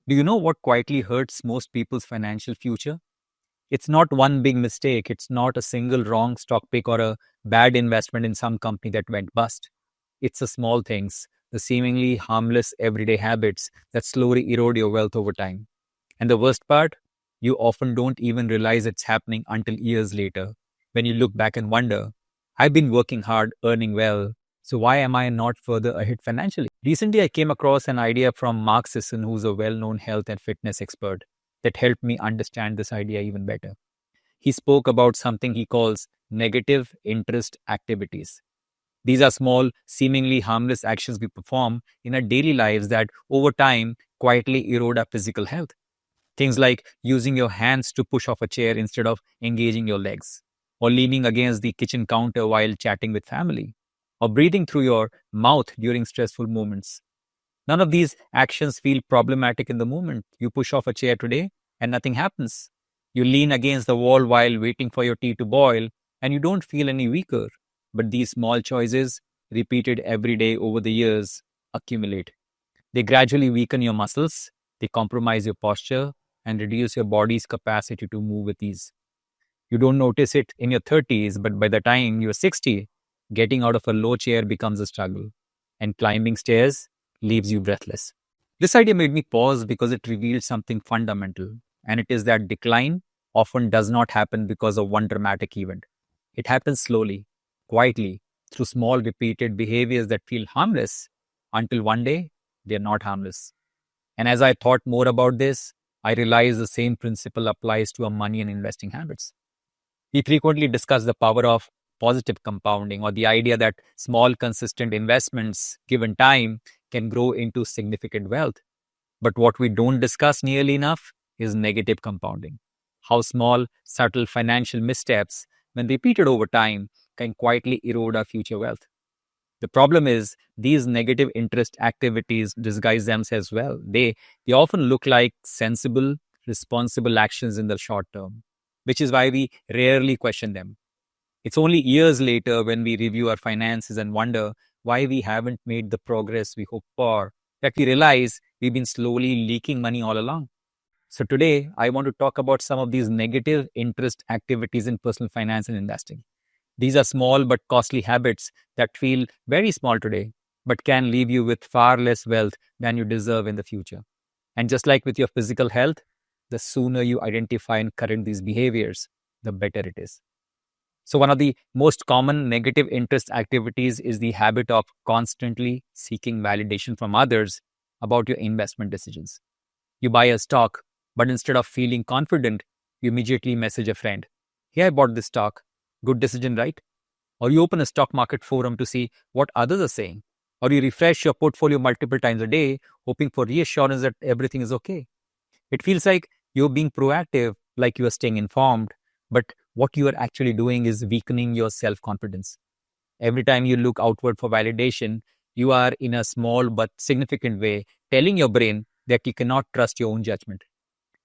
Do you know what quietly hurts most people's financial future? It's not one big mistake. It's not a single wrong stock pick or a bad investment in some company that went bust. It's the small things, the seemingly harmless everyday habits that slowly erode your wealth over time. And the worst part, you often don't even realize it's happening until years later, when you look back and wonder, I've been working hard, earning well, so why am I not further ahead financially? Recently, I came across an idea from Mark Sisson, who's a well known health and fitness expert, that helped me understand this idea even better. He spoke about something he calls negative interest activities. These are small, seemingly harmless actions we perform in our daily lives that over time quietly erode our physical health. Things like using your hands to push off a chair instead of engaging your legs, or leaning against the kitchen counter while chatting with family, or breathing through your mouth during stressful moments. None of these actions feel problematic in the moment. You push off a chair today and nothing happens. You lean against the wall while waiting for your tea to boil and you don't feel any weaker. But these small choices, repeated every day over the years, accumulate. They gradually weaken your muscles, they compromise your posture, and reduce your body's capacity to move with ease. You don't notice it in your 30s, but by the time you're 60, getting out of a low chair becomes a struggle, and climbing stairs leaves you breathless. This idea made me pause because it revealed something fundamental, and it is that decline often does not happen because of one dramatic event. It happens slowly, quietly, through small repeated behaviors that feel harmless until one day they are not harmless. And as I thought more about this, I realized the same principle applies to our money and investing habits. We frequently discuss the power of positive compounding or the idea that small, consistent investments, given time, can grow into significant wealth. But what we don't discuss nearly enough is negative compounding. How small, subtle financial missteps, when repeated over time, can quietly erode our future wealth. The problem is these negative interest activities disguise themselves well. They often look like sensible, responsible actions in the short term, which is why we rarely question them. It's only years later when we review our finances and wonder why we haven't made the progress we hoped for, that we realize we've been slowly leaking money all along. So today, I want to talk about some of these negative interest activities in personal finance and investing. These are small but costly habits that feel very small today, but can leave you with far less wealth than you deserve in the future. And just like with your physical health, the sooner you identify and correct these behaviors, the better it is. So, one of the most common negative interest activities is the habit of constantly seeking validation from others about your investment decisions. You buy a stock, but instead of feeling confident, you immediately message a friend. Hey, I bought this stock. Good decision, right? Or you open a stock market forum to see what others are saying. Or you refresh your portfolio multiple times a day, hoping for reassurance that everything is okay. It feels like you're being proactive, like you are staying informed, but what you are actually doing is weakening your self confidence. Every time you look outward for validation, you are in a small but significant way telling your brain that you cannot trust your own judgment.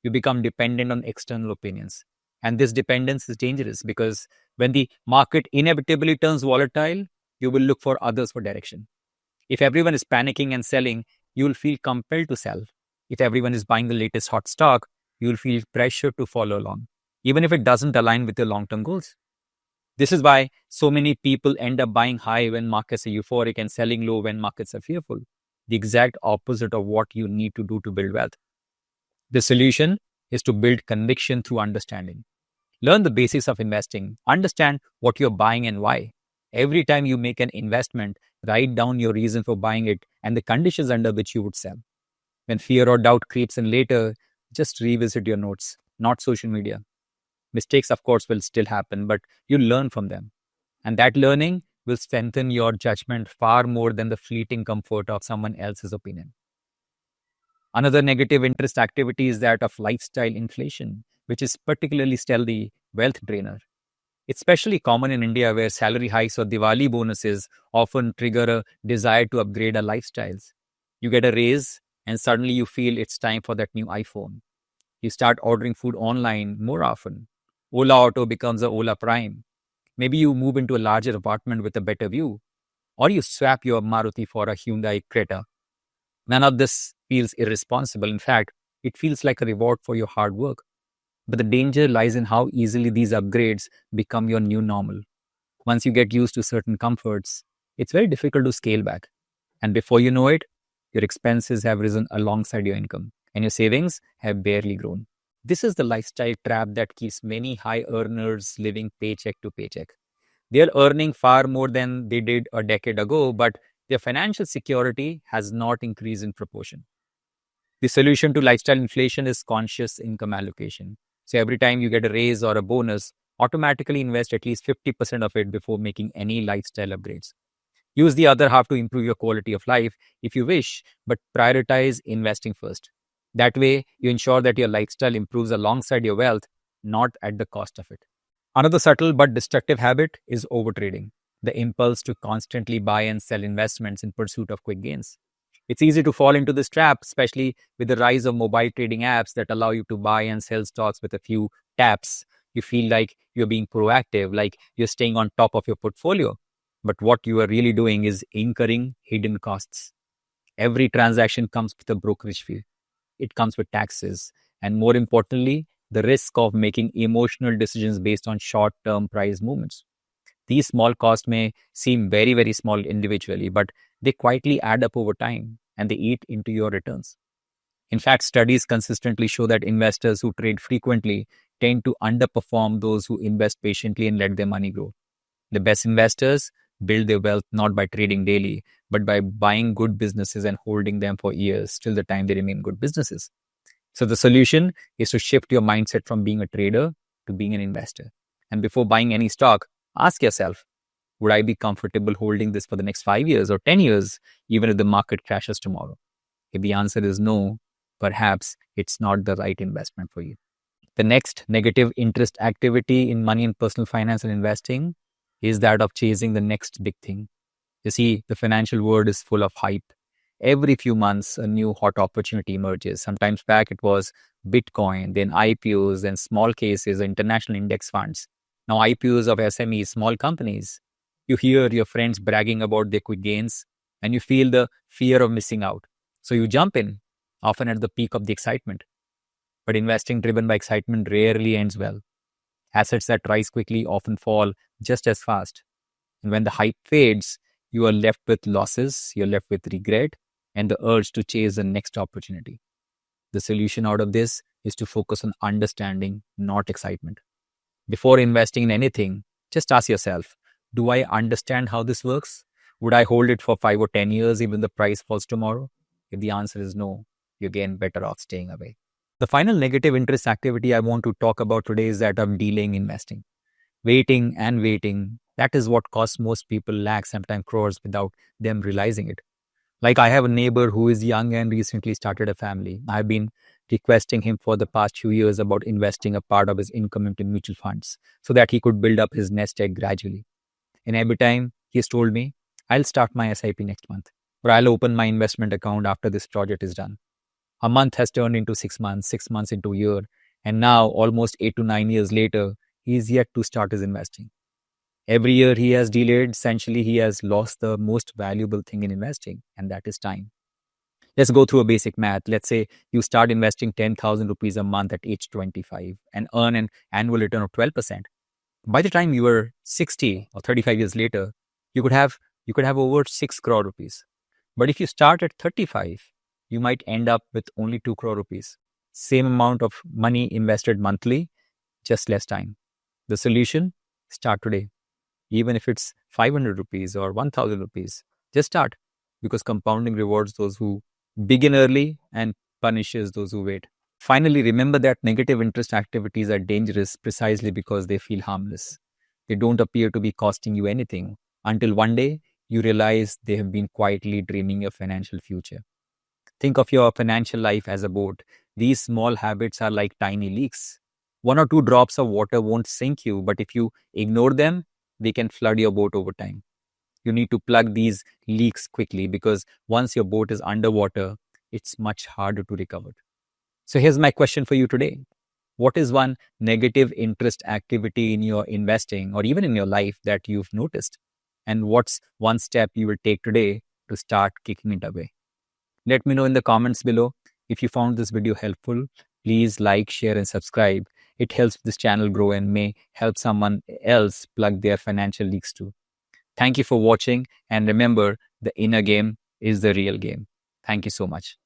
You become dependent on external opinions. And this dependence is dangerous because when the market inevitably turns volatile, you will look for others for direction. If everyone is panicking and selling, you will feel compelled to sell. If everyone is buying the latest hot stock, you will feel pressure to follow along, even if it doesn't align with your long term goals. This is why so many people end up buying high when markets are euphoric and selling low when markets are fearful. The exact opposite of what you need to do to build wealth. The solution is to build conviction through understanding. Learn the basics of investing, understand what you're buying and why. Every time you make an investment, write down your reason for buying it and the conditions under which you would sell. When fear or doubt creeps in later, just revisit your notes, not social media. Mistakes, of course, will still happen, but you learn from them. And that learning will strengthen your judgment far more than the fleeting comfort of someone else's opinion. Another negative interest activity is that of lifestyle inflation, which is particularly stealthy wealth drainer. It's especially common in India where salary hikes or Diwali bonuses often trigger a desire to upgrade our lifestyles. You get a raise and suddenly you feel it's time for that new iPhone. You start ordering food online more often. Ola Auto becomes a Ola Prime. Maybe you move into a larger apartment with a better view, or you swap your Maruti for a Hyundai Creta. None of this feels irresponsible. In fact, It feels like a reward for your hard work. But the danger lies in how easily these upgrades become your new normal. Once you get used to certain comforts, it's very difficult to scale back. And before you know it, your expenses have risen alongside your income and your savings have barely grown. This is the lifestyle trap that keeps many high earners living paycheck to paycheck. They are earning far more than they did a decade ago, but their financial security has not increased in proportion. The solution to lifestyle inflation is conscious income allocation. So every time you get a raise or a bonus, automatically invest at least 50% of it before making any lifestyle upgrades. Use the other half to improve your quality of life if you wish, but prioritize investing first. That way, you ensure that your lifestyle improves alongside your wealth, not at the cost of it. Another subtle but destructive habit is overtrading, the impulse to constantly buy and sell investments in pursuit of quick gains. It's easy to fall into this trap, especially with the rise of mobile trading apps that allow you to buy and sell stocks with a few taps. You feel like you're being proactive, like you're staying on top of your portfolio. But what you are really doing is incurring hidden costs. Every transaction comes with a brokerage fee, it comes with taxes, and more importantly, the risk of making emotional decisions based on short term price movements. These small costs may seem very, very small individually, but they quietly add up over time and they eat into your returns. In fact, studies consistently show that investors who trade frequently tend to underperform those who invest patiently and let their money grow. The best investors build their wealth not by trading daily, but by buying good businesses and holding them for years till the time they remain good businesses. So the solution is to shift your mindset from being a trader to being an investor. And before buying any stock, ask yourself, would I be comfortable holding this for the next 5 years or 10 years, even if the market crashes tomorrow? If the answer is no, perhaps it's not the right investment for you. The next negative interest activity in money and personal finance and investing is that of chasing the next big thing. You see, the financial world is full of hype. Every few months, a new hot opportunity emerges. Sometimes back it was Bitcoin, then IPOs, then small cases, international index funds. Now IPOs of SMEs, small companies. You hear your friends bragging about their quick gains and you feel the fear of missing out. So you jump in, often at the peak of the excitement. But investing driven by excitement rarely ends well. Assets that rise quickly often fall just as fast. And when the hype fades, you are left with losses, you're left with regret, and the urge to chase the next opportunity. The solution out of this is to focus on understanding, not excitement. Before investing in anything, just ask yourself, do I understand how this works? Would I hold it for 5 or 10 years even the price falls tomorrow? If the answer is no, you're again better off staying away. The final negative interest activity I want to talk about today is that of delaying investing. Waiting and waiting, that is what costs most people lakhs, sometimes crores, without them realizing it. Like I have a neighbor who is young and recently started a family. I've been requesting him for the past few years about investing a part of his income into mutual funds so that he could build up his nest egg gradually. And every time he has told me, I'll start my SIP next month, or I'll open my investment account after this project is done. A month has turned into 6 months, 6 months into a year, and now, almost 8 to 9 years later, he is yet to start his investing. Every year he has delayed, essentially, he has lost the most valuable thing in investing, and that is time. Let's go through a basic math. Let's say you start investing 10,000 rupees a month at age 25 and earn an annual return of 12%. By the time you were 60 or 35 years later, you could have over 6 crore rupees. But if you start at 35, you might end up with only 2 crore rupees. Same amount of money invested monthly, just less time. The solution? Start today. Even if it's 500 rupees or 1000 rupees, just start, because compounding rewards those who begin early and punishes those who wait. Finally, remember that negative interest activities are dangerous precisely because they feel harmless. They don't appear to be costing you anything until one day you realize they have been quietly dreaming your financial future. Think of your financial life as a boat. These small habits are like tiny leaks. One or two drops of water won't sink you, but if you ignore them, they can flood your boat over time. You need to plug these leaks quickly, because once your boat is underwater, it's much harder to recover. So here's my question for you today. What is one negative interest activity in your investing or even in your life that you've noticed? And what's one step you will take today to start kicking it away? Let me know in the comments below. If you found this video helpful, please like, share, and subscribe. It helps this channel grow and may help someone else plug their financial leaks too. Thank you for watching, and remember, the inner game is the real game. Thank you so much.